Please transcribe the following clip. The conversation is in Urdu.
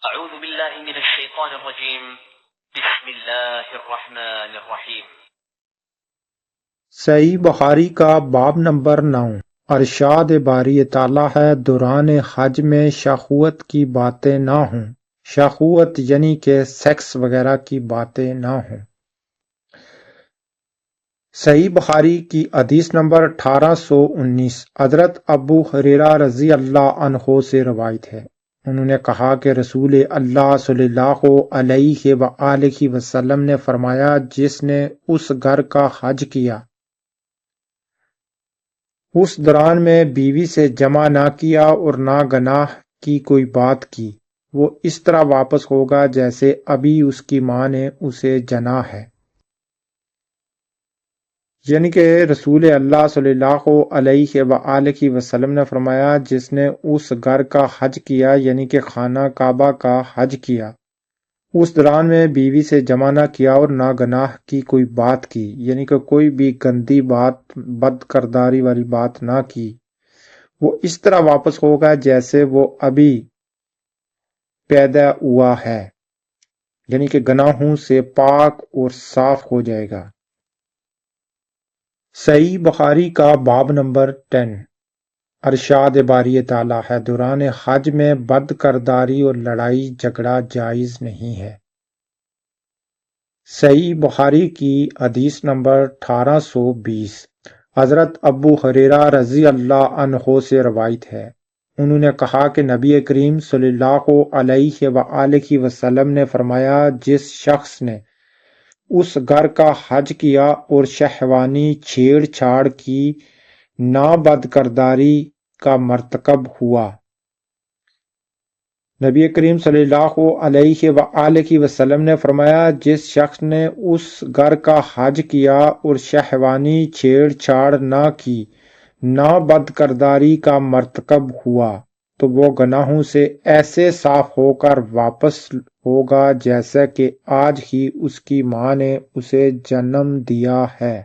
اعوذ باللہ من الشیطان الرجیم بسم اللہ الرحمن الرحیم۔ صحیح بخاری کا باب نمبر 9۔ ارشاد باری تعالیٰ ہے دوران حج میں شہوت کی باتیں نہ ہوں۔ شہوت یعنی کہ سیکس وغیرہ کی باتیں نہ ہوں۔ صحیح بخاری کی حدیث نمبر 1819 حضرت ابو ہریرہ رضی اللہ عنہ سے روایت ہے، انہوں نے کہا کہ رسول اللہ صلی اللہ علیہ وآلہ وسلم نے فرمایا، جس نے اس گھر کا حج کیا، اس دوران میں بیوی سے جمع نہ کیا اور نہ گناہ کی کوئی بات کی، وہ اس طرح واپس ہوگا جیسے ابھی اس کی ماں نے اسے جنا ہے۔ یعنی کہ رسول اللہ صلی اللہ علیہ وآلہ وسلم نے فرمایا، جس نے اس گھر کا حج کیا یعنی کہ خانہ کعبہ کا حج کیا، اس دوران میں بیوی سے جمع نہ کیا اور نہ گناہ کی کوئی بات کی، یعنی کہ کوئی بھی گندی بات، بد کرداری والی بات نہ کی، وہ اس طرح واپس ہوگا جیسے وہ ابھی پیدا ہوا ہے، یعنی کہ گناہوں سے پاک اور صاف ہو جائے گا۔ صحیح بخاری کا باب نمبر 10۔ ارشاد باری تعالیٰ ہے دوران حج میں بد کرداری اور لڑائی جھگڑا جائز نہیں ہے۔ صحیح بخاری کی حدیث نمبر 1820 حضرت ابو ہریرہ رضی اللہ عنہ سے روایت ہے، انہوں نے کہا کہ نبی کریم صلی اللہ علیہ وآلہ وسلم نے فرمایا، جس شخص نے اس گھر کا حج کیا اور شہوانی چھیڑ چھاڑ کی، نہ بد کرداری کا مرتکب ہوا۔ نبی کریم صلی اللہ علیہ وآلہ وسلم نے فرمایا، جس شخص نے اس گھر کا حج کیا اور شہوانی چھیڑ چھاڑ نہ کی، نہ بد کرداری کا مرتکب ہوا، تو وہ گناہوں سے ایسے صاف ہو کر واپس ہوگا جیسا کہ آج ہی اس کی ماں نے اسے جنم دیا ہے۔